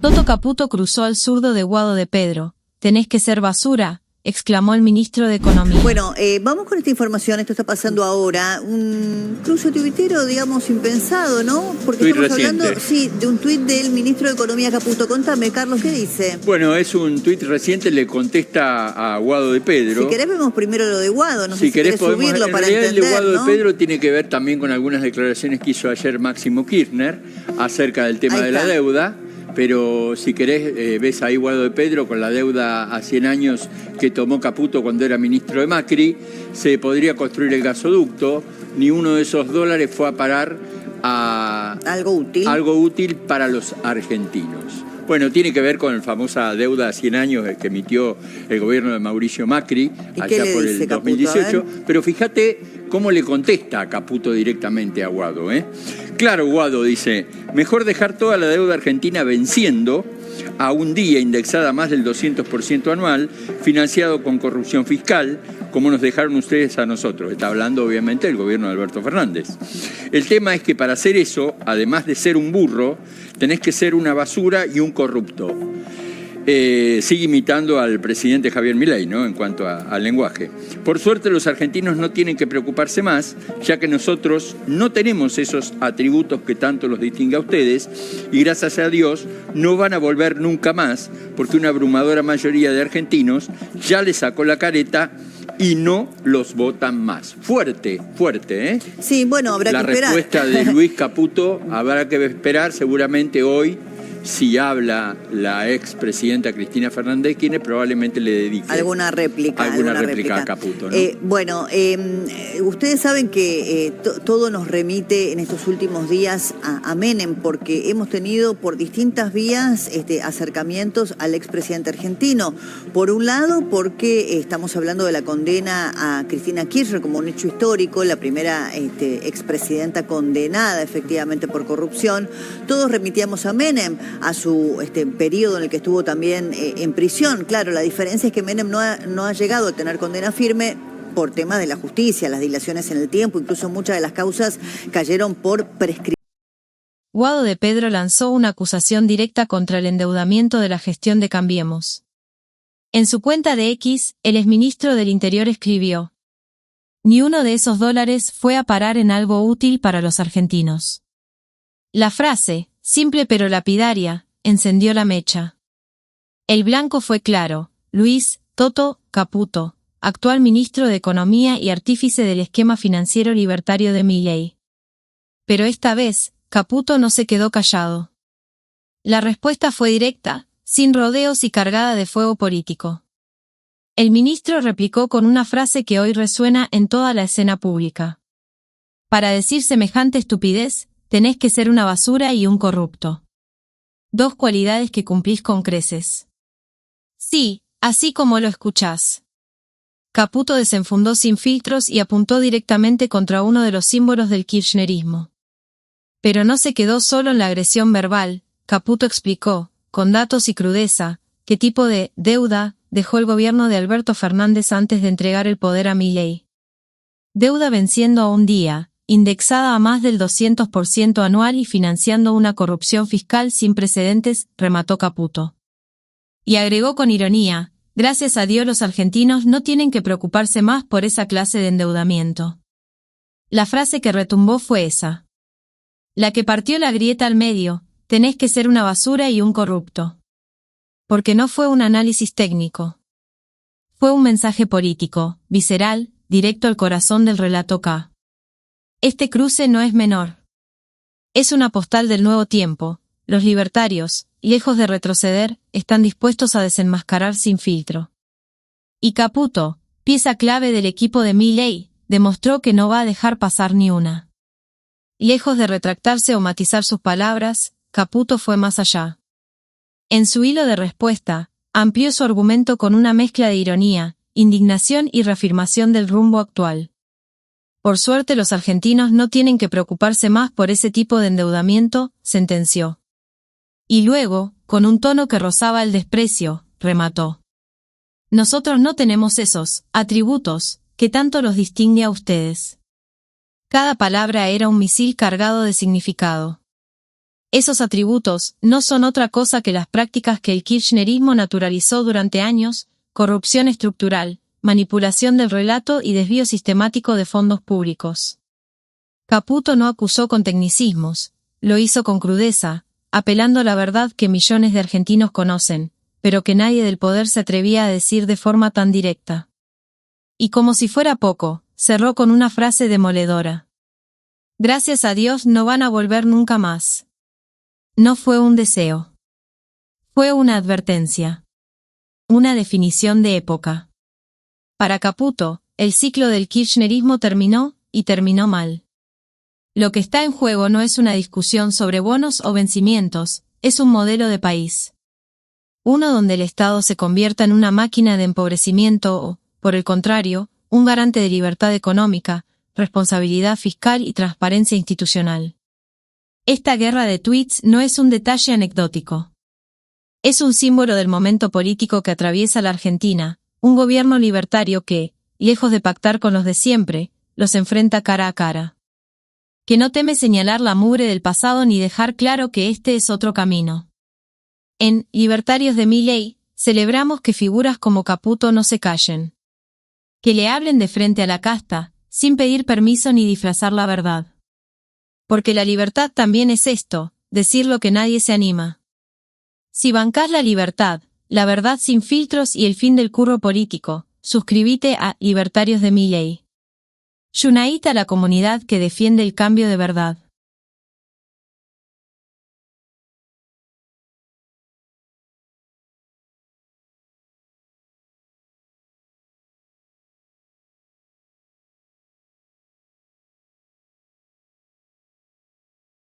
Toto Caputo cruzó al zurdo de Guado de Pedro. «Tenés que ser basura», exclamó el ministro de Economía. Bueno, vamos con esta información. Esto está pasando ahora. Un cruce tuitero, digamos, impensado, ¿no? Porque Tuit estamos reciente. hablando, sí, de un tuit del ministro de Economía Caputo. Contame, Carlos, ¿qué dice? Bueno, es un tuit reciente, le contesta a Guado de Pedro. Si querés vemos primero lo de Guado, no sé Si querés podemos, subirlo en para realidad entender, el de Guado ¿no? de Pedro tiene que ver también con algunas declaraciones que hizo ayer Máximo Kirchner acerca del tema de la deuda. Pero si querés, ves ahí Guado de Pedro con la deuda a 100 años que tomó Caputo cuando era ministro de Macri. Se podría construir el gasoducto, ni uno de esos dólares fue a parar a algo útil para los argentinos. Bueno, tiene que ver con la famosa deuda a 100 años que emitió el gobierno de Mauricio Macri allá por el 2018. Pero fíjate cómo le contesta a Caputo directamente a Guado, ¿eh? Claro, Guado dice, mejor dejar toda la deuda argentina venciendo a un día indexada más del 200% anual, financiado con corrupción fiscal, como nos dejaron ustedes a nosotros. Está hablando obviamente del gobierno de Alberto Fernández. El tema es que para hacer eso, además de ser un burro, tenés que ser una basura y un corrupto. Sigue imitando al presidente Javier Milei, ¿no? En cuanto al lenguaje. Por suerte los argentinos no tienen que preocuparse más, ya que nosotros no tenemos esos atributos que tanto los distingue a ustedes y gracias a Dios no van a volver nunca más, porque una abrumadora mayoría de argentinos ya les sacó la careta y no los votan más. Fuerte, ¿eh? Sí, bueno, habrá que esperar. La respuesta de Luis Caputo habrá que esperar seguramente hoy. Si habla la expresidenta Cristina Fernández de Kirchner, probablemente le dedique alguna réplica a Caputo, ¿no? Bueno, ustedes saben que todo nos remite en estos últimos días a Menem, porque hemos tenido por distintas vías acercamientos al expresidente argentino. Por un lado, porque estamos hablando de la condena a Cristina Kirchner como un hecho histórico, la primera expresidenta condenada efectivamente por corrupción. Todos remitíamos a Menem, a su periodo en el que estuvo también en prisión. Claro, la diferencia es que Menem no ha llegado a tener condena firme por temas de la justicia, las dilaciones en el tiempo, incluso muchas de las causas cayeron por prescripción. Guado de Pedro lanzó una acusación directa contra el endeudamiento de la gestión de Cambiemos. En su cuenta de X, el exministro del Interior escribió: «Ni uno de esos dólares fue a parar en algo útil para los argentinos». La frase, simple pero lapidaria, encendió la mecha. El blanco fue claro: Luis Toto Caputo, actual ministro de Economía y artífice del esquema financiero libertario de Milei. Pero esta vez, Caputo no se quedó callado. La respuesta fue directa, sin rodeos y cargada de fuego político. El ministro replicó con una frase que hoy resuena en toda la escena pública. Para decir semejante estupidez, tenés que ser una basura y un corrupto. Dos cualidades que cumplís con creces. Sí, así como lo escuchás. Caputo desenfundó sin filtros y apuntó directamente contra uno de los símbolos del kirchnerismo. Pero no se quedó solo en la agresión verbal. Caputo explicó, con datos y crudeza, qué tipo de deuda dejó el gobierno de Alberto Fernández antes de entregar el poder a Milei. Deuda venciendo a un día, indexada a más del 200% anual y financiando una corrupción fiscal sin precedentes, remató Caputo. Y agregó con ironía, gracias a Dios los argentinos no tienen que preocuparse más por esa clase de endeudamiento. La frase que retumbó fue esa. La que partió la grieta al medio: tenés que ser una basura y un corrupto. Porque no fue un análisis técnico. Fue un mensaje político, visceral, directo al corazón del relato K. Este cruce no es menor. Es una postal del nuevo tiempo. Los libertarios, lejos de retroceder, están dispuestos a desenmascarar sin filtro. Y Caputo, pieza clave del equipo de Milei, demostró que no va a dejar pasar ni una. Lejos de retractarse o matizar sus palabras, Caputo fue más allá. En su hilo de respuesta, amplió su argumento con una mezcla de ironía, indignación y reafirmación del rumbo actual. Por suerte los argentinos no tienen que preocuparse más por ese tipo de endeudamiento, sentenció. Y luego, con un tono que rozaba el desprecio, remató: nosotros no tenemos esos atributos que tanto los distingue a ustedes. Cada palabra era un misil cargado de significado. Esos atributos no son otra cosa que las prácticas que el kirchnerismo naturalizó durante años: corrupción estructural, manipulación del relato y desvío sistemático de fondos públicos. Caputo no acusó con tecnicismos, lo hizo con crudeza, apelando a la verdad que millones de argentinos conocen, pero que nadie del poder se atrevía a decir de forma tan directa. Y como si fuera poco, cerró con una frase demoledora: gracias a Dios no van a volver nunca más. No fue un deseo. Fue una advertencia. Una definición de época. Para Caputo, el ciclo del kirchnerismo terminó, y terminó mal. Lo que está en juego no es una discusión sobre bonos o vencimientos, es un modelo de país. Uno donde el Estado se convierta en una máquina de empobrecimiento o, por el contrario, un garante de libertad económica, responsabilidad fiscal y transparencia institucional. Esta guerra de tweets no es un detalle anecdótico. Es un símbolo del momento político que atraviesa la Argentina, un gobierno libertario que, lejos de pactar con los de siempre, los enfrenta cara a cara. Que no teme señalar la mugre del pasado ni dejar claro que este es otro camino. En Libertarios de Milei, celebramos que figuras como Caputo no se callen. Que le hablen de frente a la casta, sin pedir permiso ni disfrazar la verdad. Porque la libertad también es esto, decir lo que nadie se anima. Si bancás la libertad, la verdad sin filtros y el fin del curro político, suscribite a Libertarios de Milei. Yunaíta a la comunidad que defiende el cambio de verdad.